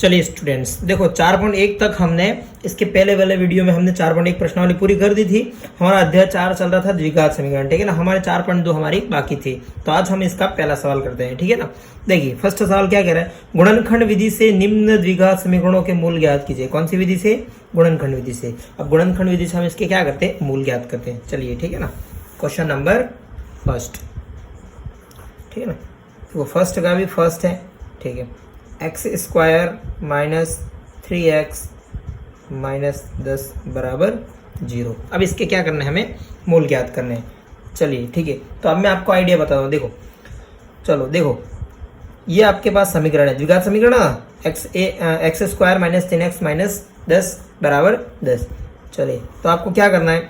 चलिए स्टूडेंट्स, देखो 4.1 तक हमने इसके पहले वाले वीडियो में हमने 4.1 प्रश्नावली पूरी कर दी थी। हमारा अध्याय 4 चल रहा था द्विघात समीकरण, ठीक है ना। हमारे 4.2 हमारी बाकी थी। तो आज हम इसका पहला सवाल करते हैं, ठीक है ना। देखिए फर्स्ट सवाल क्या कह रहा है, गुणनखंड विधि से निम्न द्विघात समीकरणों के मूल ज्ञात कीजिए। कौन सी विधि से? गुणनखंड विधि से। अब गुणनखंड विधि से हम इसके क्या करते हैं, मूल ज्ञात करते हैं। चलिए ठीक है ना, क्वेश्चन नंबर फर्स्ट, ठीक है ना। वो फर्स्ट का भी फर्स्ट है, ठीक है। X square minus 3x minus 10 बराबर 0। अब इसके क्या करना है, हमें मूल ज्ञात करने हैं। चलिए ठीक है, तो अब मैं आपको आइडिया बता दूँ। देखो चलो देखो, ये आपके पास समीकरण है, द्विघात समीकरण ना, x square minus 3x minus 10 बराबर 10। चलिए तो आपको क्या करना है,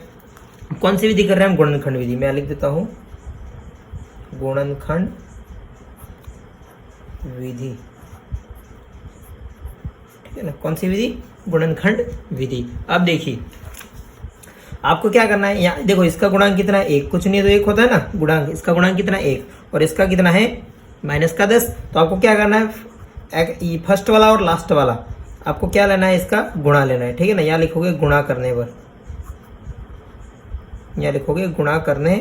कौन सी विधि कर रहे हैं हम? गुणनखंड विधि। मैं लिख देता हूँ गुणनखंड विधि, ठीक है ना। कौन सी विधि? गुणनखंड विधि। अब देखिए आपको क्या करना है, यहाँ देखो इसका गुणांक कितना है, 1। कुछ नहीं तो 1 होता है ना गुणांक। इसका गुणांक कितना है, 1, और इसका कितना है, माइनस का 10। तो आपको क्या करना है, फर्स्ट वाला और लास्ट वाला आपको क्या लेना है, इसका गुणा लेना है, ठीक है ना। यहाँ लिखोगे गुणा करने पर, यहाँ लिखोगे गुणा करने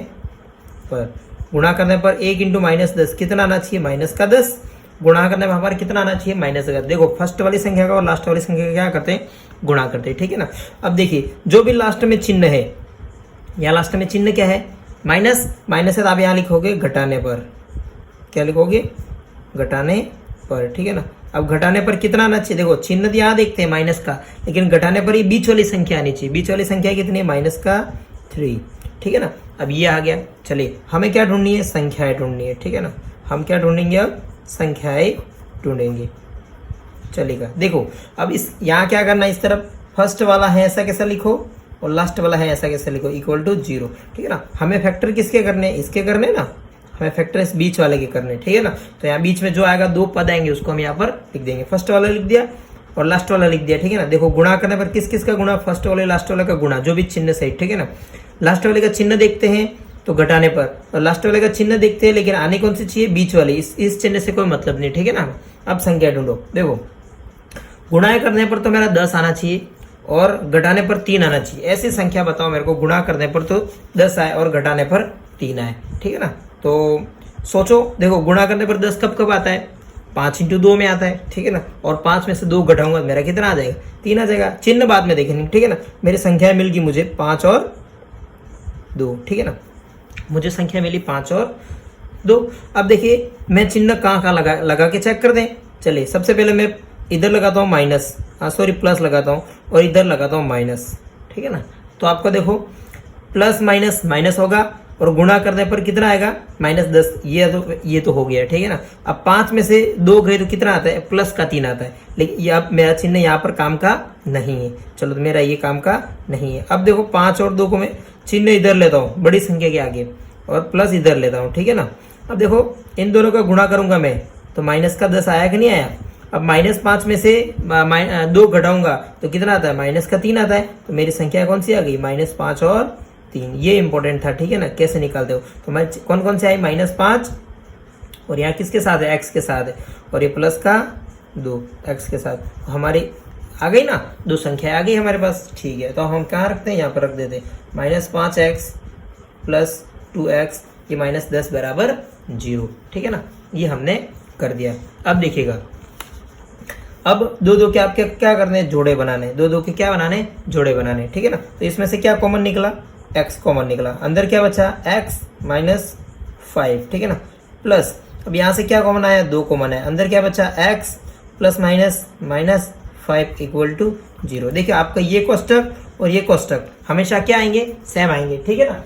पर, गुणा करने पर 1 इंटू माइनस 10 कितना आना चाहिए, माइनस का 10। गुणा करने में हमारा कितना आना चाहिए, माइनस का। देखो फर्स्ट वाली संख्या का और लास्ट वाली संख्या का क्या करते हैं, गुणा करते हैं, ठीक है ना। अब देखिए जो भी लास्ट में चिन्ह है, यहाँ लास्ट में चिन्ह क्या है, माइनस। माइनस है तो आप यहाँ लिखोगे घटाने पर, क्या लिखोगे, घटाने पर, ठीक है ना। अब घटाने पर कितना आना चाहिए, देखो चिन्ह तो यहाँ देखते हैं माइनस का, लेकिन घटाने पर ये बीच वाली संख्या आनी चाहिए। बीच वाली संख्या कितनी है, माइनस का 3, ठीक है ना। अब ये आ गया। चलिए हमें क्या ढूंढनी है, संख्याएं ढूंढनी है, ठीक है ना। हम क्या ढूंढेंगे, अब संख्याएं ढूंढेंगे। चलेगा, देखो अब इस यहाँ क्या करना है, इस तरफ फर्स्ट वाला है ऐसा कैसा लिखो, और लास्ट वाला है ऐसा कैसे लिखो, इक्वल टू 0, ठीक है ना। हमें फैक्टर किसके करने, इसके करने ना, हमें फैक्टर इस बीच वाले के करने, ठीक है ना। तो यहाँ बीच में जो आएगा 2 पद आएंगे, उसको हम यहाँ पर लिख देंगे। फर्स्ट वाला लिख दिया और लास्ट वाला लिख दिया, ठीक है ना। देखो गुणा करने पर किस किस का गुणा, फर्स्ट वाले लास्ट वाले का गुणा, जो भी चिन्ह सही, ठीक है ना। लास्ट वाले का चिन्ह देखते हैं तो घटाने पर, और लास्ट वाले का चिन्ह देखते हैं, लेकिन आने कौन सी चाहिए, बीच वाली। इस चिन्ह से कोई मतलब नहीं, ठीक है ना। अब संख्या ढूंढो। देखो गुणा करने पर तो मेरा 10 आना चाहिए और घटाने पर 3 आना चाहिए। ऐसी संख्या बताओ मेरे को, गुणा करने पर तो 10 आए और घटाने पर 3 आए, ठीक है ना। तो सोचो, देखो गुणा करने पर 10 कब कब आता है, 5 इंटू 2 में आता है, ठीक है ना। और 5 में से 2 घटाऊंगा, मेरा कितना आ जाएगा, 3 आ जाएगा। चिन्ह बाद में देखेंगे, ठीक है ना। मेरी संख्या मिल गई मुझे 5 और 2, ठीक है ना। मुझे संख्या मिली 5 और 2। अब देखिए मैं चिन्ह कहाँ कहाँ लगा के चेक कर दें। चलिए सबसे पहले मैं इधर लगाता हूँ माइनस, सॉरी प्लस लगाता हूँ, और इधर लगाता हूँ माइनस, ठीक है ना। तो आपको देखो प्लस माइनस माइनस होगा, और गुणा करने पर कितना आएगा, माइनस 10। ये तो हो गया, ठीक है ना। अब 5 में से 2 गए तो कितना आता है, प्लस का 3 आता है। लेकिन ये अब मेरा चिन्ह यहाँ पर काम का नहीं है। चलो तो मेरा ये काम का नहीं है। अब देखो 5 और 2 को मैं चिन्ह इधर लेता हूँ बड़ी संख्या के आगे, और प्लस इधर लेता हूँ, ठीक है ना। अब देखो इन दोनों का गुणा करूंगा मैं, तो माइनस का 10 आया कि नहीं आया। अब -5 में से 2 घटाऊंगा तो कितना आता है, माइनस का 3 आता है। तो मेरी संख्या कौन सी आ गई, -5 और 3। ये इंपॉर्टेंट था, ठीक है ना, कैसे निकालते हो। तो मैं कौन कौन से आई, -5, और यहाँ किसके साथ है, x के साथ है, और ये प्लस का 2 x के साथ। तो हमारी आ गई ना, 2 संख्या आ गई हमारे पास, ठीक है। तो हम कहाँ रखते हैं, यहाँ पर रख देते हैं। -5x प्लस 2x, ये -10 बराबर 0, ठीक है ना। ये हमने कर दिया। अब देखिएगा, अब 2 के आपके क्या करने हैं, जोड़े बनाने। 2 के क्या बनाने, जोड़े बनाने, ठीक है ना। तो इसमें से क्या कॉमन निकला, x कॉमन निकला। अंदर क्या बचा, x माइनस 5, ठीक है ना, प्लस अब यहाँ से क्या कॉमन आया, 2 कॉमन है। अंदर क्या बचा, x plus minus minus 5 equal to 0। देखिए आपका ये कोष्टक और ये कोष्टक हमेशा क्या आएंगे, सेम आएंगे, ठीक है ना।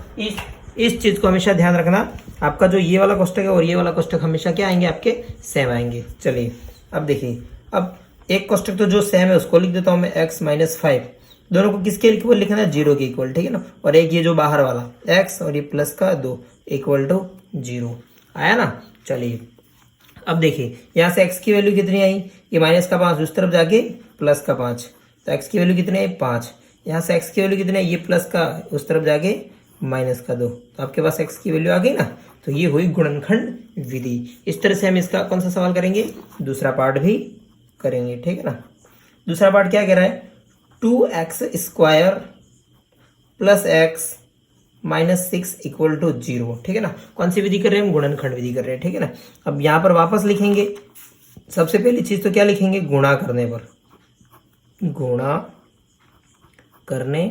इस चीज को हमेशा ध्यान रखना, आपका जो ये वाला कोष्टक है और ये वाला कोष्टक हमेशा क्या आएंगे, आपके सेम आएंगे। चलिए अब देखिए, अब एक कोष्टक तो जो सेम है उसको लिख देता हूँ मैं, x माइनस 5। दोनों को किसके इक्वल लिखना है, 0 के इक्वल, ठीक है ना। और एक ये जो बाहर वाला x और ये प्लस का 2 इक्वल टू 0 आया ना। चलिए अब देखिए यहाँ से x की वैल्यू कितनी आई, ये माइनस का 5, उस तरफ जाके प्लस का 5, तो x की वैल्यू कितनी आई, 5। यहाँ से x की वैल्यू कितनी है, ये प्लस का, उस तरफ जाके माइनस का 2, तो आपके पास x की वैल्यू आ गई ना। तो ये हुई गुणनखंड विधि। इस तरह से हम इसका कौन सा सवाल करेंगे, दूसरा पार्ट भी करेंगे, ठीक है ना। दूसरा पार्ट क्या कह रहा है, 2x² plus x minus 6 equal to 0, ठीक है ना। कौन सी विधि कर रहे हैं हम, गुणनखंड विधि कर रहे हैं, ठीक है ना। अब यहाँ पर वापस लिखेंगे, सबसे पहली चीज तो क्या लिखेंगे, गुणा करने पर, गुणा करने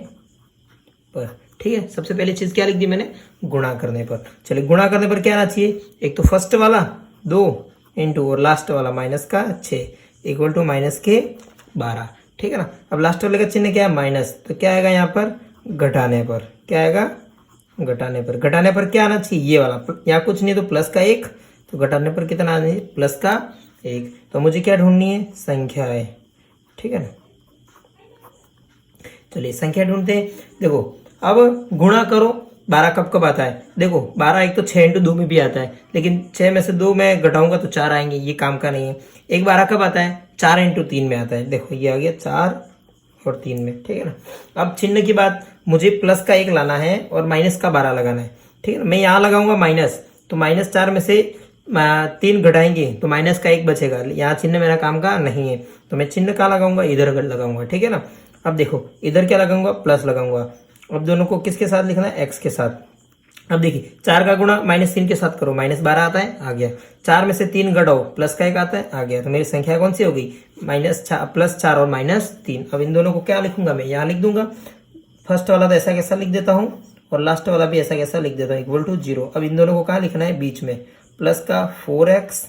पर, ठीक है। सबसे पहली चीज क्या लिख दी मैंने, गुणा करने पर। चलिए गुणा करने पर क्या आना चाहिए, एक तो फर्स्ट वाला 2 इंटू और लास्ट वाला माइनस का 6 इक्वल टू माइनस के 12, ठीक है ना। अब लास्ट वाले का चिन्ह क्या है, माइनस, तो क्या आएगा यहाँ पर, घटाने पर, क्या आएगा, घटाने पर। घटाने पर क्या आना चाहिए, ये वाला, यहाँ कुछ नहीं तो प्लस का 1, तो घटाने पर कितना आना चाहिए, प्लस का 1। तो मुझे क्या ढूंढनी है, संख्या है, ठीक है ना। चलिए संख्या ढूंढते हैं। देखो अब गुणा करो, 12 कब कब आता है, देखो 12 एक तो 6 इंटू 2 में भी आता है, लेकिन 6 में से 2 मैं घटाऊंगा तो 4 आएंगे, ये काम का नहीं है। एक 12 कब आता है, 4 इंटू 3 में आता है, देखो ये आ गया 4 और 3 में, ठीक है ना। अब चिन्ह की बात, मुझे प्लस का 1 लाना है और माइनस का 12 लगाना है, ठीक है ना। मैं यहाँ लगाऊंगा माइनस, तो -4 में से 3 घटाएंगे तो माइनस का 1 बचेगा, यहाँ चिन्ह मेरा काम का नहीं है, तो मैं चिन्ह का लगाऊंगा, इधर लगाऊंगा, ठीक है ना। अब देखो इधर क्या लगाऊंगा, प्लस लगाऊंगा। अब दोनों को किसके साथ लिखना है, एक्स के साथ। अब देखिए 4 का गुणा -3 के साथ करो, -12 आता है, आ गया। 4 में से 3 घटाओ, प्लस का 1 आता है, आ गया। तो मेरी संख्या कौन सी हो गई, +4 और -3। अब इन दोनों को क्या लिखूंगा, मैं यहाँ लिख दूंगा। फर्स्ट वाला तो ऐसा कैसा लिख देता हूँ और लास्ट वाला भी ऐसा कैसा लिख देता हूँ, इक्वल टू 0। अब इन दोनों को कहाँ लिखना है, बीच में, प्लस का 4x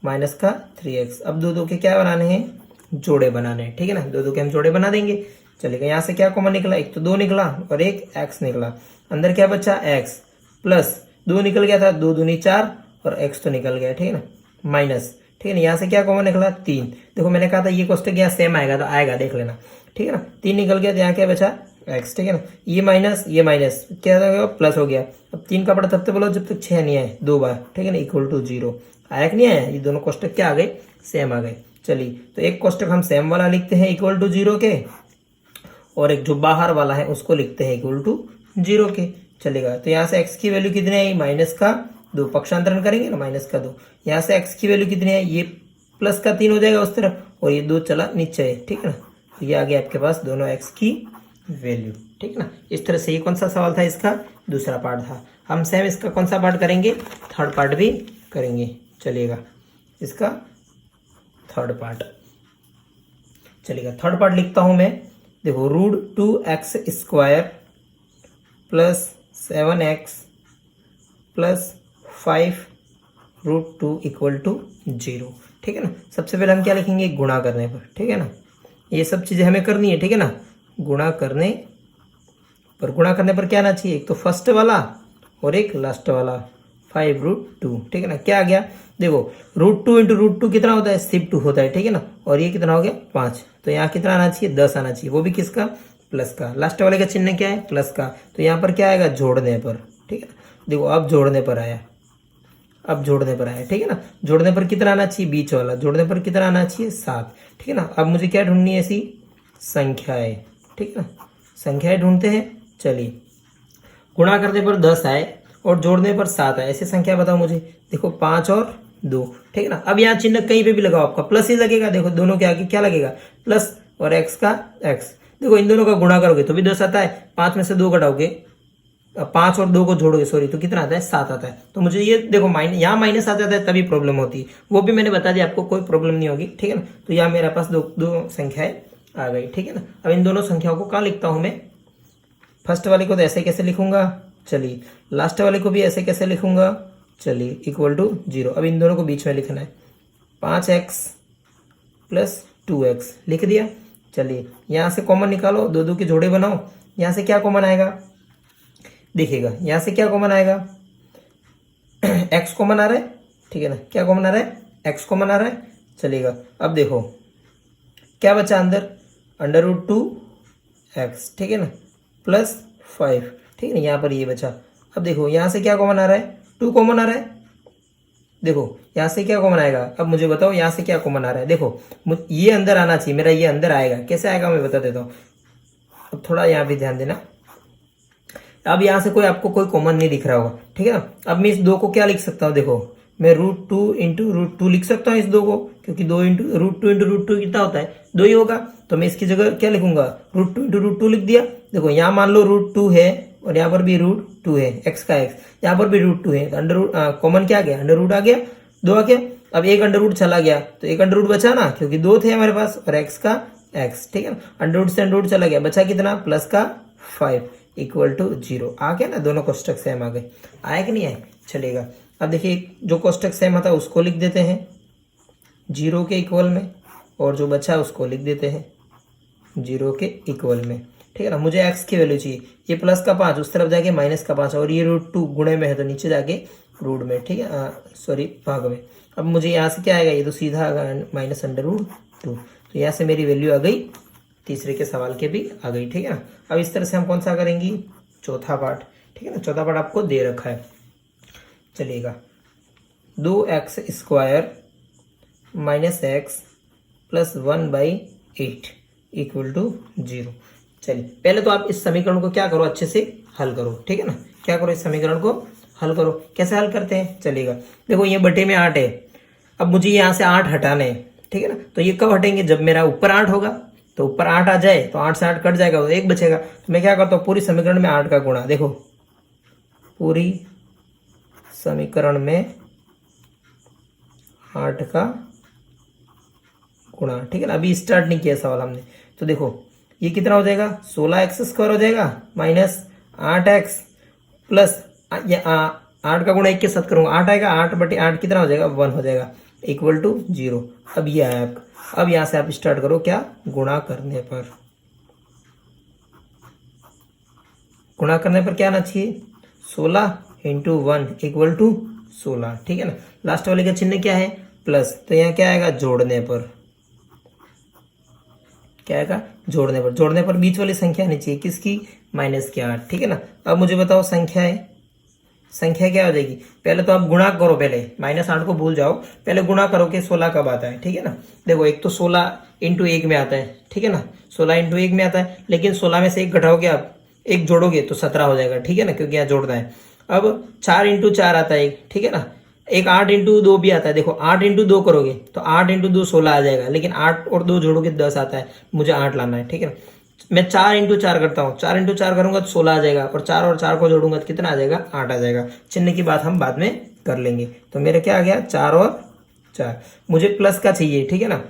माइनस का 3x। अब दो के क्या बनाने हैं, जोड़े बनाने हैं, ठीक है ना। दो के हम जोड़े बना देंगे। चलेगा, यहाँ से क्या कॉमन निकला, एक तो 2 निकला और एक x निकला। अंदर क्या बचा, x प्लस 2 निकल गया था, 2 दूनी 4 और x तो निकल गया, ठीक है ना, माइनस, ठीक है ना। यहाँ से क्या कॉमन निकला, 3। देखो मैंने कहा था ये कोष्टक यहाँ सेम आएगा, तो आएगा, देख लेना, ठीक है ना। 3 निकल गया तो यहाँ क्या बचा, x, ठीक है ना। ये माइनस क्या हो गया, प्लस हो गया। अब 3 का पढ़ा तब तक बोलो जब तक 6 नहीं आए, 2 बार, ठीक है ना, इक्वल टू 0। आया कि नहीं आया, ये दोनों कोष्टक क्या आ गए, सेम आ गए। चलिए तो एक कोष्टक हम सेम वाला लिखते हैं इक्वल टू 0 के, और एक जो बाहर वाला है उसको लिखते हैं इक्वल टू 0 के। चलेगा, तो यहाँ से x की वैल्यू कितनी आई, -2, पक्षांतरण करेंगे ना, -2। यहाँ से x की वैल्यू कितनी है, ये +3 हो जाएगा उस तरफ, और ये 2 चला नीचे, ठीक है ना। तो ये आ गया आपके पास दोनों x की वैल्यू, ठीक है ना। इस तरह से ये कौन सा सवाल था, इसका दूसरा पार्ट था। हम सेम इसका कौन सा पार्ट करेंगे, थर्ड पार्ट भी करेंगे। चलिएगा, इसका थर्ड पार्ट, चलिएगा थर्ड पार्ट लिखता हूं मैं। देखो √2x² plus 7x plus 5√2 equal to 0, ठीक है ना। सबसे पहले हम क्या लिखेंगे, गुणा करने पर, ठीक है ना। ये सब चीजें हमें करनी है, ठीक है ना। गुणा करने पर क्या आना चाहिए, एक तो फर्स्ट वाला और एक लास्ट वाला, 5√2, ठीक है ना। क्या आ गया, देखो √2 इंटू √2 कितना होता है, सिर्फ 2 होता है, ठीक है ना। और ये कितना हो गया, 5। तो यहाँ कितना आना चाहिए, 10 आना चाहिए, वो भी किसका, प्लस का। लास्ट वाले का चिन्ह क्या है, प्लस का। तो यहाँ पर क्या आएगा, जोड़ने पर, ठीक है ना। देखो अब जोड़ने पर आया, ठीक है ना। जोड़ने पर कितना आना चाहिए, बीच वाला। जोड़ने पर कितना आना चाहिए, 7, ठीक है ना। अब मुझे क्या ढूंढनी है, ऐसी संख्याएं, ठीक है ना। संख्याएं ढूंढते हैं। चलिए, गुणा करने पर 10 आए और जोड़ने पर 7 आए, ऐसे संख्या बताओ मुझे। देखो 5 और 2, ठीक है ना। अब यहाँ चिन्ह कहीं पे भी लगाओ, आपका प्लस ही लगेगा। देखो दोनों के आगे क्या लगेगा, प्लस, और x का x। देखो इन दोनों का गुणा करोगे तो भी 10 आता है, 5 में से 2 घटाओगे, 5 और 2 को जोड़ोगे, सॉरी, तो कितना आता है, 7 आता है। तो मुझे ये देखो यहाँ माइनस आ जाता है तभी प्रॉब्लम होती है, वो भी मैंने बता दिया आपको, कोई प्रॉब्लम नहीं होगी, ठीक है ना। तो यहाँ मेरे पास दो संख्याएं आ गई, ठीक है ना। अब इन दोनों संख्याओं को कहाँ लिखता हूं मैं, फर्स्ट वाले को तो ऐसे कैसे लिखूंगा, चलिए लास्ट वाले को भी ऐसे कैसे लिखूंगा, चलिए इक्वल टू 0। अब इन दोनों को बीच में लिखना है, 5x प्लस 2x लिख दिया। चलिए यहाँ से कॉमन निकालो, 2 के जोड़े बनाओ। यहाँ से क्या कॉमन आएगा, देखिएगा यहाँ से क्या कॉमन आएगा, x कॉमन आ रहा है, ठीक है ना। क्या कॉमन आ रहा है, x कॉमन आ रहा है। चलिएगा, अब देखो क्या बचा अंदर, √2x, ठीक है ना, प्लस 5, ठीक है ना। यहाँ पर ये बचा। अब देखो यहाँ से क्या कॉमन आ रहा है, 2 कॉमन आ रहा है। देखो यहाँ से क्या कॉमन आएगा, अब मुझे बताओ यहाँ से क्या कॉमन आ रहा है। देखो ये अंदर आना चाहिए मेरा, ये अंदर आएगा, कैसे आएगा मैं बता देता हूँ। अब थोड़ा यहाँ भी ध्यान देना। अब यहाँ से आपको कोई कॉमन नहीं दिख रहा होगा, ठीक है ना। अब मैं इस 2 को क्या लिख सकता हूँ, देखो मैं √2 इंटू √2 लिख सकता हूँ इस 2 को, क्योंकि 2 इंटू रूट टू कितना होता है, 2 ही होगा। तो मैं इसकी जगह क्या लिखूंगा, root two into root two लिख दिया। देखो यहाँ मान लो रूट 2 है और यहाँ पर भी रूट 2 है, एक्स का एक्स, यहाँ पर भी रूट 2 है, तो अंडर रूट कॉमन क्या आ गया, अंडर रूट आ गया, 2 आ गया। अब एक अंडर रूट चला गया तो एक अंडर रूट बचा ना, क्योंकि 2 थे हमारे पास और एक्स का एक्स, ठीक है ना। अंडर रूट से अंडर रूट चला गया, बचा कितना, प्लस का 5 इक्वल टू 0 आ गया ना। दोनों कोष्टक सेम आ गए, आया कि नहीं आए, चलेगा। अब देखिए जो कोष्टक सेम था उसको लिख देते हैं 0 के इक्वल में, और जो बचा उसको लिख देते हैं 0 के इक्वल में, ठीक है ना। मुझे x की वैल्यू चाहिए, ये प्लस का 5 उस तरफ जाके माइनस का 5, और ये रूट 2 गुणे में है तो नीचे जाके रूट में, ठीक है, सॉरी भाग में। अब मुझे यहाँ से क्या आएगा, ये तो सीधा माइनस अंडर रूट 2, तो यहाँ से मेरी वैल्यू आ गई, तीसरे के सवाल के भी आ गई, ठीक है ना। अब इस तरह से हम कौन सा करेंगे, चौथा पार्ट, ठीक है ना। चौथा पार्ट आपको दे रखा है, चलिएगा। 2x² minus x plus 1/8 equal to 0। चलिए पहले तो आप इस समीकरण को क्या करो, अच्छे से हल करो, ठीक है ना। क्या करो, इस समीकरण को हल करो। कैसे हल करते हैं, चलिएगा। देखो ये बटे में 8 है, अब मुझे यहाँ से 8 हटाने हैं, ठीक है ना। तो ये कब हटेंगे, जब मेरा ऊपर 8 होगा, तो ऊपर 8 आ जाए तो 8 से 8 कट जाएगा, तो 1 बचेगा। तो मैं क्या करता हूँ, पूरी समीकरण में 8 का गुणा, देखो पूरी समीकरण में 8 का गुणा, ठीक है ना। अभी स्टार्ट नहीं किया सवाल हमने, तो देखो ये कितना हो जाएगा, 16x² हो जाएगा माइनस 8x प्लस 8 का गुणा 1 के साथ करूंगा, 8 आएगा, 8/8 कितना हो जाएगा, 1 हो जाएगा इक्वल टू 0। अब ये आया आपका। अब यहां से आप स्टार्ट करो, क्या, गुणा करने पर, गुणा करने पर क्या आना चाहिए, 16 × 1 इक्वल टू 16, ठीक है ना। लास्ट वाले का चिन्ह क्या है, प्लस, तो यहाँ क्या आएगा, जोड़ने पर, क्या आएगा, जोड़ने पर। जोड़ने पर बीच वाली संख्या आनी चाहिए किसकी, माइनस की 8, ठीक है ना। अब मुझे बताओ संख्या है, संख्या क्या हो जाएगी, पहले तो आप गुणा करो, पहले -8 को भूल जाओ, पहले गुणा करो कि 16 कब आता है, ठीक है ना। देखो एक तो 16 × 1 में आता है, ठीक है ना, 16 × 1 में आता है, लेकिन 16 में से 1 घटाओगे आप, 1 जोड़ोगे तो 17 हो जाएगा, ठीक है ना, क्योंकि यहाँ जोड़ना है। अब 4 × 4 आता है एक, ठीक है ना, एक 8 × 2 भी आता है। देखो 8 × 2 करोगे तो 8 × 2 16 आ जाएगा, लेकिन 8 और 2 जोड़ोगे 10 आता है, मुझे 8 लाना है, ठीक है ना। मैं 4 × 4 करता हूँ, 4 × 4 करूंगा तो 16 आ जाएगा, और 4 को जोड़ूंगा तो कितना आ जाएगा, 8 आ जाएगा। चिन्ह की बात हम बाद में कर लेंगे। तो मेरा क्या आ गया, 4 और 4। मुझे प्लस का चाहिए, ठीक है ना,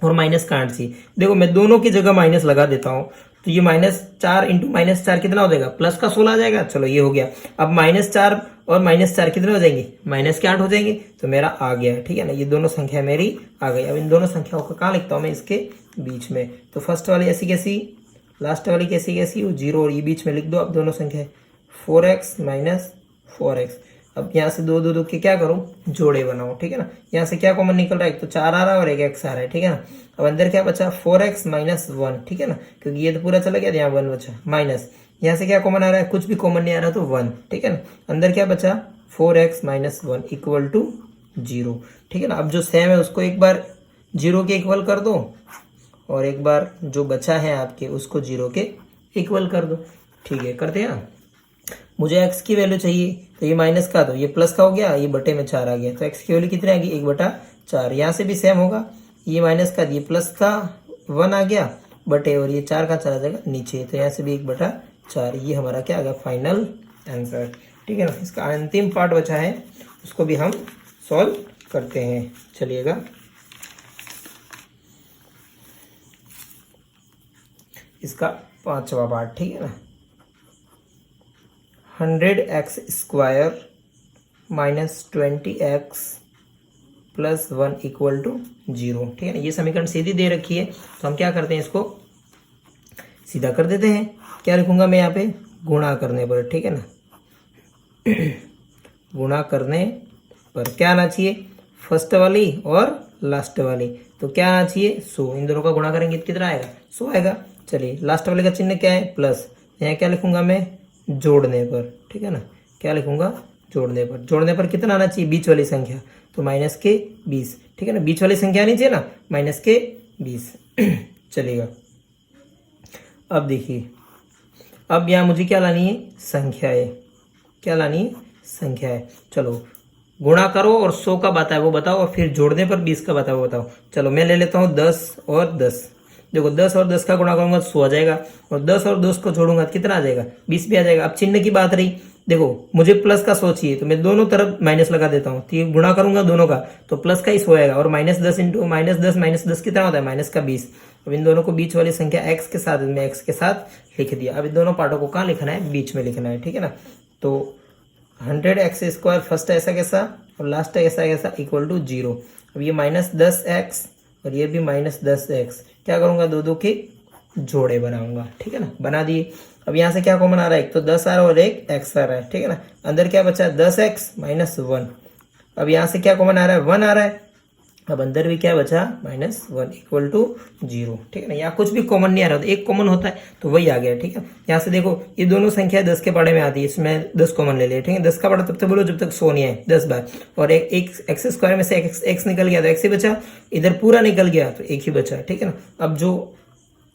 और माइनस का 8 चाहिए। देखो मैं दोनों की जगह माइनस लगा देता हूँ, तो ये -4 × -4 कितना हो जाएगा, प्लस का 16 आ जाएगा। चलो ये हो गया। अब -4 और -4 कितने हो जाएंगे, माइनस के 8 हो जाएंगे, तो मेरा आ गया, ठीक है ना। ये दोनों संख्या मेरी आ गई। अब इन दोनों संख्याओं को कहाँ लिखता हूँ मैं, इसके बीच में। तो फर्स्ट वाली ऐसी कैसी, लास्ट वाली कैसी कैसी, वो 0, और ये बीच में लिख दो। अब दोनों संख्या 4x - 4x। अब यहाँ से 2 2 के क्या करूँ, जोड़े बनाओ, ठीक है ना। यहाँ से क्या कॉमन निकल रहा है, एक तो 4 आ रहा है और एक x आ रहा है, ठीक है ना। अब अंदर क्या बचा, 4x - 1, ठीक है ना, क्योंकि ये तो पूरा चला गया, यहाँ 1 बचा, माइनस यहाँ से क्या कॉमन आ रहा है, कुछ भी कॉमन नहीं आ रहा तो 1, ठीक है ना। अंदर क्या बचा, 4x - 1 इक्वल टू 0, ठीक है ना। अब जो सेम है उसको एक बार 0 के इक्वल कर दो, और एक बार जो बचा है आपके उसको 0 के इक्वल कर दो, ठीक है। करते हैं ना। मुझे x की वैल्यू चाहिए, तो ये माइनस का, तो ये प्लस का हो गया, ये बटे में 4 आ गया, तो x की वैल्यू कितनी आ गई, 1/4। यहाँ से भी सेम होगा, ये माइनस का, ये प्लस का 1 आ गया बटे, और ये 4 का चला जाएगा नीचे, तो यहाँ से भी 1/4। ये हमारा क्या आ गया, फाइनल आंसर, ठीक है ना। इसका अंतिम पार्ट बचा है, उसको भी हम सॉल्व करते हैं, चलिएगा। इसका 5वां पार्ट, ठीक है ना, 100x² minus 20x plus 1 equal to 0, ठीक है ना। ये समीकरण सीधी दे रखी है, तो हम क्या करते हैं, इसको सीधा कर देते हैं। क्या लिखूंगा मैं यहाँ पे, गुणा करने पर, ठीक है ना। गुणा करने पर क्या आना चाहिए, फर्स्ट वाली और लास्ट वाली, तो क्या आना चाहिए, 100। इन दोनों का गुणा करेंगे तो कितना आएगा, 100 आएगा। चलिए लास्ट वाले का चिन्ह क्या है, प्लस, यहाँ क्या लिखूंगा मैं, जोड़ने पर, ठीक है ना। क्या लिखूंगा, जोड़ने पर। जोड़ने पर कितना आना चाहिए, बीच वाली संख्या, तो -20, ठीक है ना। बीच वाली संख्या आनी चाहिए ना, -20। चलेगा। अब देखिए, अब यहाँ मुझे क्या लानी है, संख्या है, क्या लानी है, संख्या है। चलो गुणा करो और 100 कब आता है वो बताओ, और फिर जोड़ने पर 20 कब आता है वो बताओ। चलो मैं ले लेता हूँ 10 और 10। देखो 10 और 10 का गुणा करूंगा तो 100 आ जाएगा, और 10 और 10 को जोड़ूंगा तो कितना आ जाएगा, 20 भी आ जाएगा। अब चिन्ह की बात रही, देखो मुझे प्लस का 100 चाहिए तो मैं दोनों तरफ माइनस लगा देता हूँ, तो ये गुणा करूंगा दोनों का तो प्लस का ही 100 आएगा, और -10 इंटू -10 कितना होता है, माइनस का 20। अब इन दोनों को बीच वाली संख्या x के साथ मैं x के साथ लिख दिया। अब इन दोनों पार्टों को कहाँ लिखना है, बीच में लिखना है, ठीक है ना। तो 100x² फर्स्ट ऐसा कैसा और लास्ट ऐसा कैसा इक्वल टू 0। अब ये -10x और ये भी -10x, क्या करूंगा, दो के जोड़े बनाऊंगा, ठीक है ना, बना दिए। अब यहाँ से क्या कॉमन आ रहा है, एक तो 10 आ रहा है और एक x आ रहा है, ठीक है ना। अंदर क्या बचा है, 10x -1। अब यहाँ से क्या कॉमन आ रहा है, 1 आ रहा है। अब अंदर भी क्या बचा, -1 इक्वल टू 0, ठीक है ना। यहाँ कुछ भी कॉमन नहीं आ रहा, तो एक कॉमन होता है तो वही आ गया, ठीक है। यहाँ से देखो ये दोनों संख्या 10 के पढ़े में आती है, इसमें 10 कॉमन ले लिया, ठीक है। 10 का पढ़ा तब तक बोलो जब तक 100 नहीं आए, 10 बार। और एक x² में से x निकल गया तो x ही बचा, इधर पूरा निकल गया तो एक ही बचा, ठीक है ना। अब जो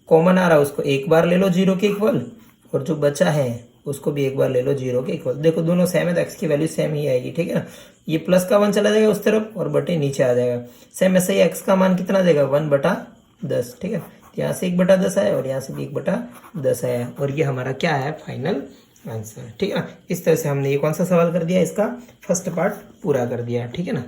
कॉमन आ रहा है उसको एक बार ले लो 0 के इक्वल, और जो बचा है उसको भी एक बार ले लो 0 के इक्वल। देखो दोनों सेम है तो x की वैल्यू सेम ही आएगी, ठीक है ना। ये प्लस का 1 चला जाएगा उस तरफ और बटे नीचे आ जाएगा। सेम ऐसे ही x का मान कितना देगा, 1/10, ठीक है। यहाँ से 1/10 आया और यहाँ से भी 1/10 आया, और ये हमारा क्या है, फाइनल आंसर, ठीक है ना। इस तरह से हमने ये कौन सा सवाल कर दिया, इसका फर्स्ट पार्ट पूरा कर दिया, ठीक है ना।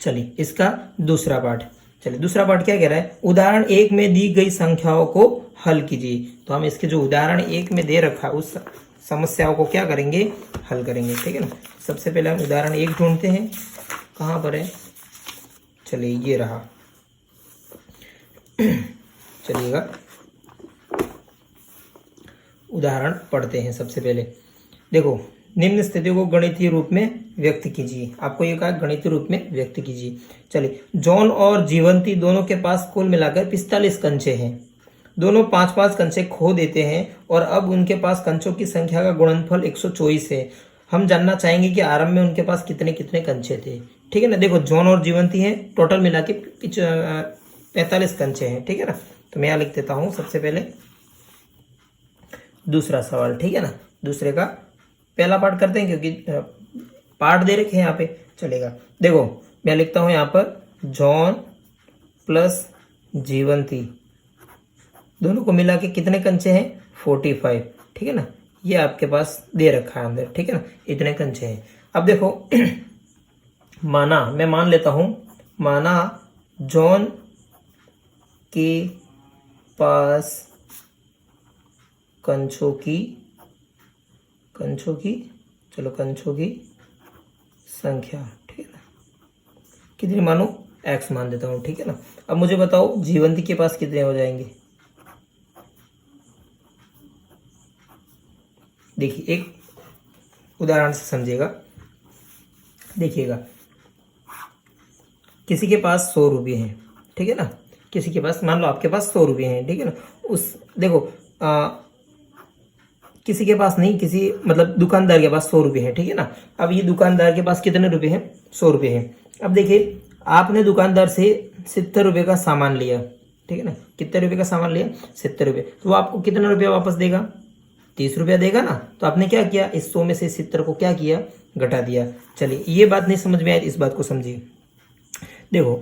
चलिए इसका दूसरा पार्ट, चलिए दूसरा पार्ट क्या कह रहा है, उदाहरण 1 में दी गई संख्याओं को हल कीजिए। तो हम इसके जो उदाहरण 1 में दे रखा है उस समस्याओं को क्या करेंगे, हल करेंगे, ठीक है ना। सबसे पहले हम उदाहरण 1 ढूंढते हैं, कहाँ पर है, चलिए ये रहा। चलिएगा उदाहरण पढ़ते हैं। सबसे पहले देखो, निम्न स्थितियों को गणितीय रूप में व्यक्त कीजिए। आपको ये कहा गणितीय रूप में व्यक्त कीजिए। चलिए, जॉन और जीवंती दोनों के पास कुल मिलाकर 45 कंचे हैं। दोनों 5-5 कंचे खो देते हैं और अब उनके पास कंचों की संख्या का गुणनफल 124 है। हम जानना चाहेंगे कि आरंभ में उनके पास कितने कितने कंचे थे, ठीक है ना। देखो जॉन और जीवंती हैं, टोटल मिला के 45 कंचे हैं, ठीक है ना। तो मैं यहाँ लिख देता हूँ सबसे पहले दूसरा सवाल, ठीक है ना। दूसरे का पहला पार्ट करते हैं क्योंकि पार्ट दे रखे हैं यहाँ पे, चलेगा। देखो मैं लिखता हूँ यहाँ पर जॉन प्लस जीवंती दोनों को मिला के कितने कंचे हैं, 45, ठीक है ना। ये आपके पास दे रखा है अंदर, ठीक है ना, इतने कंचे हैं। अब देखो माना, मैं मान लेता हूँ, माना जॉन के पास कंचों की संख्या, ठीक है ना, कितनी मानो, x मान देता हूँ, ठीक है ना। अब मुझे बताओ जीवंती के पास कितने हो जाएंगे। देखिए एक उदाहरण से समझिएगा, देखिएगा किसी के पास 100 रुपये हैं, ठीक है ना। किसी के पास, मान लो आपके पास 100 रुपये हैं, ठीक है ना। उस देखो किसी के पास नहीं, किसी मतलब दुकानदार के पास 100 रुपये हैं, ठीक है ना। अब ये दुकानदार के पास कितने रुपए हैं, 100 रुपये हैं। अब देखिए आपने दुकानदार से 70 रुपये का सामान लिया, ठीक है ना। कितने रुपये का सामान लिया, 70 रुपये। तो वो आपको कितना रुपया वापस देगा, 30 रुपया देगा ना। तो आपने क्या किया, इस 100 में से 70 को क्या किया, घटा दिया। चलिए ये बात नहीं समझ में आई, इस बात को समझिए। देखो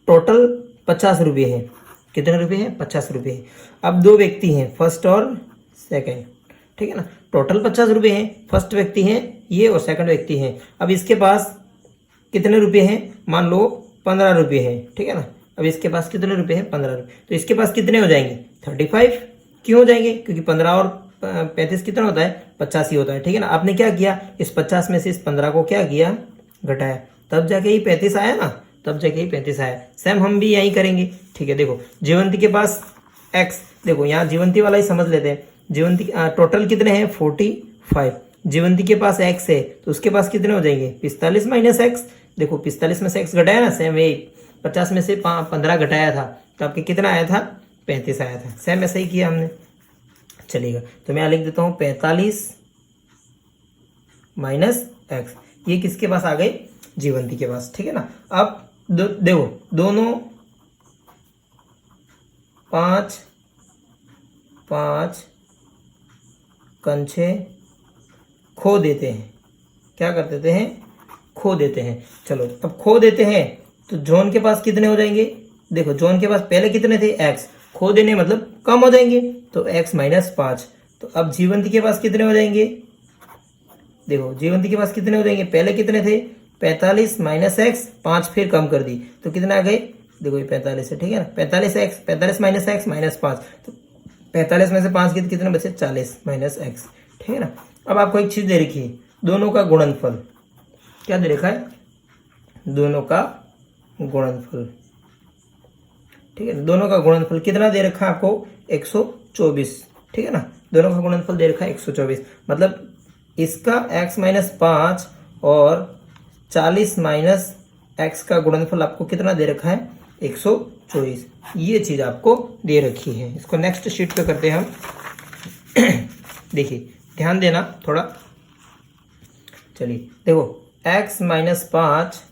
टोटल 50 रुपये हैं, कितने रुपये हैं, 50 रुपये। अब दो व्यक्ति हैं, फर्स्ट और सेकंड, ठीक है ना। टोटल 50 रुपये हैं, फर्स्ट व्यक्ति हैं ये और सेकंड व्यक्ति हैं। अब इसके पास कितने रुपये हैं, मान लो 15 रुपये हैं, ठीक है ना। अब इसके पास कितने रुपये हैं, 15 रुपये। तो इसके पास कितने हो जाएंगे, 35। क्यों हो जाएंगे, क्योंकि 15 और 35 कितना होता है, 50 ही होता है, ठीक है ना। आपने क्या किया, इस 50 में से इस 15 को क्या किया, घटाया, तब जाके ही 35 आया ना, तब जाके ही 35 आया। सेम हम भी यही करेंगे, ठीक है। देखो जीवंती के पास x, देखो यहाँ जीवंती वाला ही समझ लेते हैं। जीवंती टोटल कितने हैं, 45। जीवंती के पास x है तो उसके पास कितने हो जाएंगे, 45 माइनस x। देखो 45 में से x घटाया ना, सेम वही 50 में से 15 घटाया था तो आपके कितना आया था, 35 आया था। सेम ऐसा ही किया हमने, चलेगा। तो मैं यहाँ लिख देता हूँ 45 माइनस x। ये किसके पास आ गए, जीवंती के पास, ठीक है ना। अब देखो दोनों 5-5 कंचे खो देते हैं। क्या कर देते हैं, खो देते हैं। चलो अब खो देते हैं तो जॉन के पास कितने हो जाएंगे, देखो जॉन के पास पहले कितने थे x, खो देने मतलब कम हो जाएंगे तो x माइनस 5। तो अब जीवंती के पास कितने हो जाएंगे, देखो जीवंती के पास कितने हो जाएंगे, पहले कितने थे 45 माइनस एक्स, 5 फिर कम कर दी तो कितने आ गए, देखो ये 45 है, ठीक है ना, 45 माइनस एक्स माइनस 5, तो 45 में से 5 गए तो कितने बचे 40 माइनस एक्स, ठीक है ना। अब आपको एक चीज दे रखी है, दोनों का गुणनफल, क्या दे रखा है, दोनों का गुणनफल, ठीक है ना, दोनों का गुणनफल कितना दे रखा है आपको 124, ठीक है ना, दोनों का गुणनफल दे रखा है 124, मतलब इसका x माइनस 5 और 40 माइनस एक्स का गुणनफल आपको कितना दे रखा है 124, ये चीज आपको दे रखी है। इसको नेक्स्ट शीट पे करते हैं हम। देखिए ध्यान देना थोड़ा, चलिए देखो x minus 5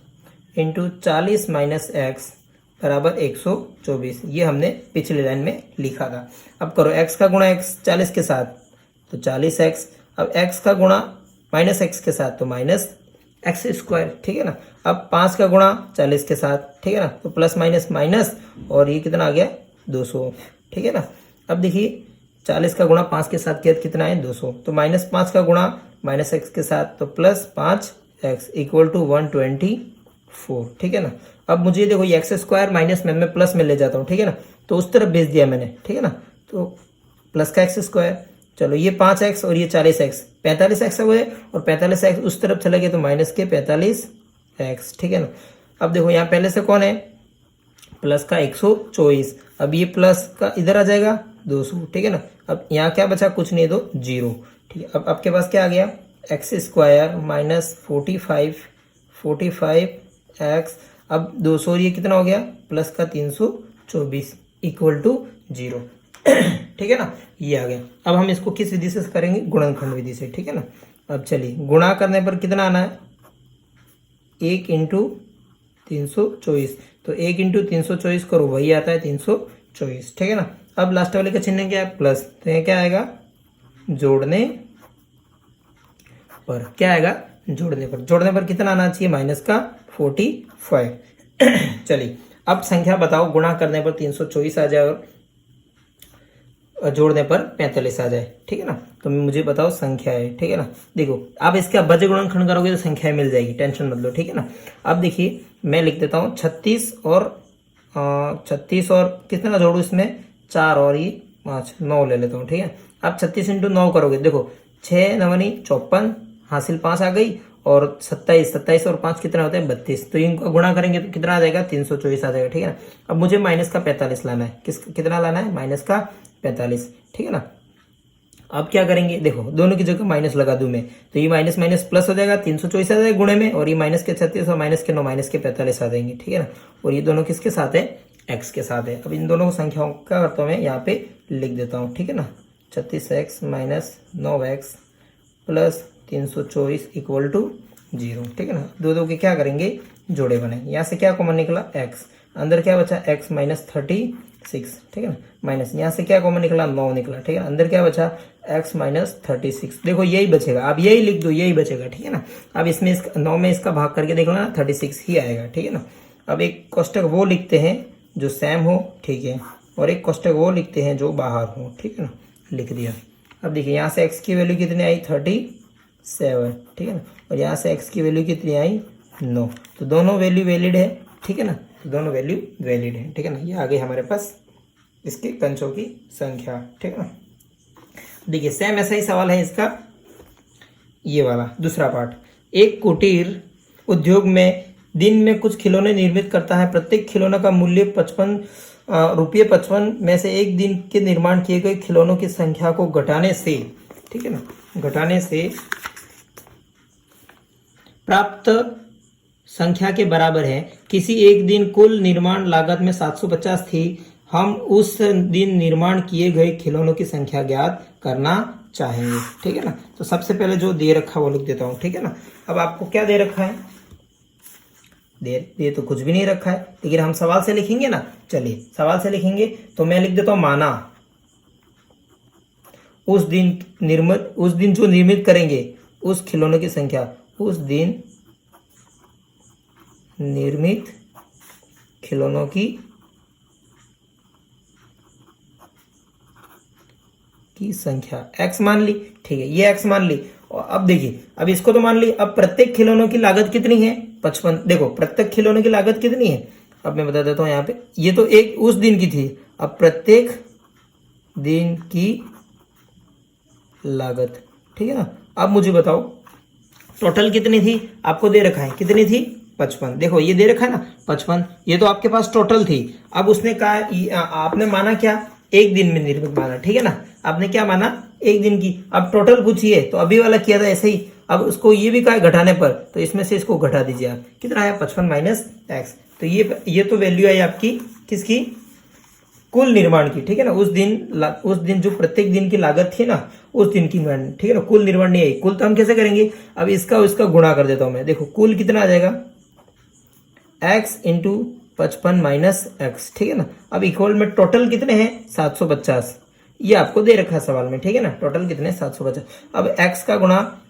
into 40 minus x बराबर 124, ये हमने पिछली लाइन में लिखा था। अब करो x का गुणा x 40 के साथ तो 40x, अब x का गुणा माइनस एक्स के साथ तो माइनस एक्स स्क्वायर, ठीक है ना। अब 5 का गुणा 40 के साथ, ठीक है ना, तो प्लस माइनस माइनस और ये कितना आ गया 200, ठीक है ना। अब देखिए 40 का गुणा 5 के साथ किया कितना है 200, तो माइनस 5 का गुणा माइनस एक्स के साथ तो प्लस 5x इक्वल टू 124, ठीक है ना। अब मुझे देखो ये एक्स स्क्वायर माइनस में प्लस में ले जाता हूँ, ठीक है ना, तो उस तरफ भेज दिया मैंने, ठीक है ना, तो प्लस का एक्स स्क्वायर, चलो ये 5x और ये 40x, 45x हो गए और 45x उस तरफ चले गए तो माइनस के 45x, ठीक है ना। अब देखो यहाँ पहले से कौन है प्लस का 124, अब ये प्लस का इधर आ जाएगा 200, ठीक है ना। अब यहाँ क्या बचा, कुछ नहीं तो 0, ठीक है। अब आपके पास क्या आ गया एक्स स्क्वायर माइनस 45x, अब 200 और ये कितना हो गया प्लस का 324 इक्वल टू 0, ठीक है ना, ये आ गया। अब हम इसको किस विधि से करेंगे, गुणनखंड विधि से, ठीक है ना। अब चलिए गुणा करने पर कितना आना है 1 इंटू 324, तो 1 इंटू 324 करो वही आता है 324, ठीक है ना। अब लास्ट वाले का चिन्ह क्या है प्लस, तो ये क्या आएगा जोड़ने पर, क्या आएगा जोड़ने पर, जोड़ने पर कितना आना चाहिए माइनस का 45। चलिए अब संख्या बताओ, गुणा करने पर 324 आ जाए और जोड़ने पर 45 आ जाए, ठीक है ना। तो मुझे बताओ संख्या है, ठीक है ना। देखो आप इसका बज गुणनखंड करोगे तो संख्या मिल जाएगी, टेंशन मत लो, ठीक है ना। अब देखिए मैं लिख देता हूँ 36 और कितना जोड़ू इसमें 4 और ये 5, 9 ले लेता हूँ, ठीक है। अब 36 इंटू 9 करोगे, देखो 6 9 54 हासिल 5 आ गई और 27 और 5 कितना होता है 32, तो इनको गुणा करेंगे तो कितना आ जाएगा 324 आ जाएगा, ठीक है ना। अब मुझे माइनस का 45 लाना है, कितना लाना है माइनस का 45, ठीक है ना। अब क्या करेंगे, देखो दोनों की जगह माइनस लगा दूं मैं, तो ये माइनस माइनस प्लस हो जाएगा 324 आ जाएगा गुणे में, और ये माइनस के 36 और माइनस के 9 माइनस के 45 आ जाएंगे, ठीक है ना। और ये दोनों किसके साथ है एक्स के साथ है। अब इन दोनों संख्याओं का करता हूँ मैं यहाँ पे लिख देता हूँ, ठीक है ना। 36x minus 9x plus 324 equal to 0, ठीक है ना। दो के क्या करेंगे जोड़े बने, यहाँ से क्या कॉमन निकला x, अंदर क्या बचा x माइनस 36, ठीक है ना, माइनस यहाँ से क्या कॉमन निकला 9 निकला, ठीक है। अंदर क्या बचा x माइनस 36, देखो यही बचेगा, आप यही लिख दो यही बचेगा, ठीक है ना। अब इसमें 9 में इसका भाग करके देख लो ना 36 ही आएगा, ठीक है ना। अब एक कोष्टक वो लिखते हैं जो सेम हो, ठीक है, और एक कोष्टक वो लिखते हैं जो बाहर हो, ठीक है ना, लिख दिया। अब देखिए यहाँ से x की वैल्यू कितनी आई 37, ठीक है ना, और यहाँ से x की वैल्यू कितनी आई 9, तो दोनों वैल्यू वैलिड है, ठीक है ना, तो दोनों वैल्यू वैलिड है, ठीक है ना। ये आ गई हमारे पास इसके कंचों की संख्या, ठीक है ना। देखिए सेम ऐसा ही सवाल है इसका, ये वाला दूसरा पार्ट। एक कुटीर उद्योग में दिन में कुछ खिलौने निर्मित करता है, प्रत्येक खिलौने का मूल्य 55 में से एक दिन के निर्माण किए गए खिलौनों की संख्या को घटाने से, ठीक है ना, घटाने से प्राप्त संख्या के बराबर है। किसी एक दिन कुल निर्माण लागत में 750 थी, हम उस दिन निर्माण किए गए खिलौनों की संख्या ज्ञात करना चाहेंगे, ठीक है ना। तो सबसे पहले जो दे रखा वो लिख देता हूं, ठीक है ना। अब आपको क्या दे रखा है, दे तो कुछ भी नहीं रखा है, लेकिन हम सवाल से लिखेंगे ना, चलिए सवाल से लिखेंगे तो मैं लिख देता हूं माना उस दिन जो निर्मित करेंगे उस खिलौनों की संख्या, उस दिन निर्मित खिलौनों की संख्या x मान ली। ठीक है, ये x मान ली। और अब देखिए, अब इसको तो मान ली, अब प्रत्येक खिलौनों की लागत कितनी है 55। देखो प्रत्येक खिलौनों की लागत कितनी है, अब मैं बता देता हूं यहाँ पे, ये तो एक उस दिन की थी, अब प्रत्येक दिन की लागत। ठीक है ना, अब मुझे बताओ टोटल कितनी थी, आपको दे रखा है कितनी थी 55। देखो ये दे रखा है ना 55, ये तो आपके पास टोटल थी। अब उसने कहा, आपने माना क्या, एक दिन में निर्मित माना। ठीक है ना, आपने क्या माना, एक दिन की। अब टोटल पूछिए तो अभी वाला किया था ऐसे ही। अब उसको ये भी कहा है घटाने पर, तो इसमें से इसको घटा दीजिए आप, कितना आया 55 माइनस एक्स। तो ये तो वैल्यू आई आपकी किसकी, कुल निर्माण की। ठीक है ना, उस दिन जो प्रत्येक दिन की लागत थी ना, उस दिन की मान। ठीक है ना, कुल निर्माण नहीं आई। कुल तो हम कैसे करेंगे, अब इसका उसका गुणा कर देता हूं मैं। देखो कुल कितना आ जाएगा, x इंटू 55 माइनस एक्स। ठीक है ना, अब इक्वल में टोटल कितने हैं 750, ये आपको दे रखा है सवाल में। ठीक है ना, टोटल कितने 750। अब x का गुणा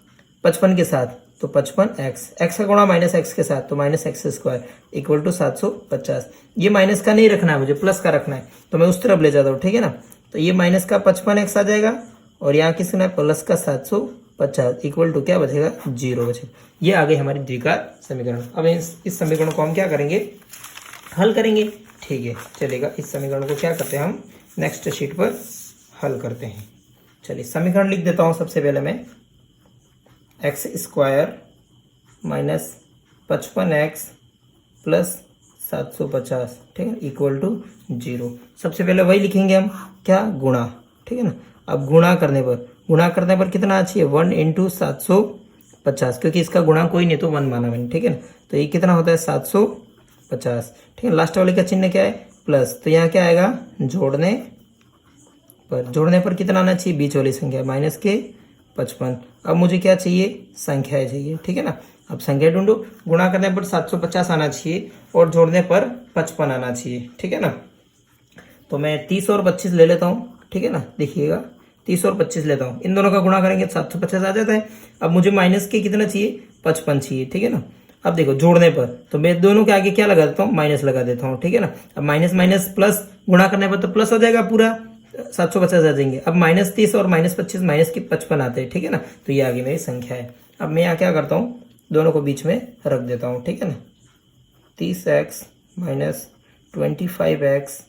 55 के साथ तो 55x, x का गुणा माइनस एक्स के साथ तो minus x square equal to 750। ये माइनस का नहीं रखना है मुझे, प्लस का रखना है, तो मैं उस तरफ ले जाता हूँ। ठीक है ना, तो ये माइनस का 55x आ जाएगा और यहाँ किसका प्लस का 750 इक्वल टू क्या बचेगा, 0 बचेगा। ये आ गई हमारी द्विघात समीकरण। अब इस समीकरण को हम क्या करेंगे, हल करेंगे। ठीक है, चलेगा। इस समीकरण को क्या करते हैं हम, नेक्स्ट शीट पर हल करते हैं। चलिए समीकरण लिख देता हूँ सबसे पहले मैं, x square minus 55x plus 750, ठीक है, इक्वल टू 0। सबसे पहले वही लिखेंगे हम, क्या, गुणा। ठीक है ना, अब गुणा करने पर कितना चाहिए, 1 इंटू 750, क्योंकि इसका गुणा कोई नहीं तो 1 माना मैंने। ठीक है ना, तो ये कितना होता है 750। ठीक है, लास्ट वाले का चिन्ह क्या है, प्लस, तो यहाँ क्या आएगा, जोड़ने पर कितना आना चाहिए, बीच वाली संख्या माइनस के 55। अब मुझे क्या चाहिए, संख्याएं चाहिए। ठीक है ना, अब संख्या ढूंढो, गुणा करने पर 750 आना चाहिए और जोड़ने पर 55 आना चाहिए। ठीक है ना, तो मैं 30 और 25 ले लेता हूँ। ठीक है ना, देखिएगा 30 और 25 लेता हूँ, इन दोनों का गुणा करेंगे तो 750 आ जाता है। अब मुझे माइनस के कितना चाहिए, 55 चाहिए। ठीक है ना, अब देखो जोड़ने पर तो मैं दोनों के आगे क्या लगा देता हूँ, माइनस लगा देता हूँ। ठीक है ना, अब माइनस माइनस प्लस, गुणा करने पर तो प्लस हो जाएगा, पूरा 750 आ जाएंगे। अब माइनस 30 और माइनस 25 माइनस के 55 आते हैं। ठीक है ना, तो ये आगे मेरी संख्या है। अब मैं यहाँ क्या करता हूँ, दोनों को बीच में रख देता हूँ। ठीक है ना, 30x minus 25x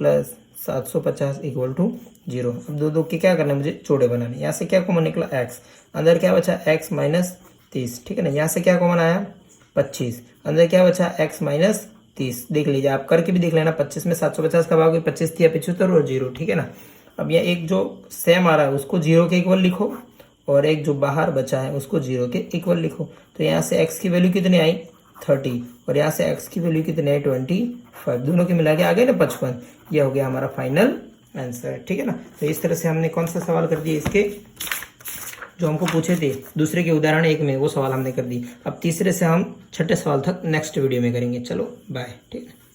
plus 750 equal to 0। अब दो के क्या करना है, मुझे जोड़े बनाने। यहाँ से क्या कॉमन निकला, x, अंदर क्या बचा, x माइनस 30। ठीक है ना, यहाँ से क्या कॉमन आया, 25, अंदर क्या बचा, x माइनस 30। देख लीजिए, आप करके भी देख लेना, 25 में 750 का भाग 25 थी 75 और 0। ठीक है ना, अब यह एक जो सेम आ रहा है उसको 0 के इक्वल लिखो और एक जो बाहर बचा है उसको 0 के इक्वल लिखो। तो यहाँ से x की वैल्यू कितनी आई, 30, और यहाँ से x की वैल्यू कितनी आई, 25। दोनों के मिला के आ गए ना 55। यह हो गया हमारा फाइनल आंसर। ठीक है ना, तो इस तरह से हमने कौन सा सवाल कर दिए, इसके जो हमको पूछे थे दूसरे के उदाहरण 1 में, वो सवाल हमने कर दी। अब तीसरे से हम छठे सवाल तक नेक्स्ट वीडियो में करेंगे। चलो बाय, ठीक है।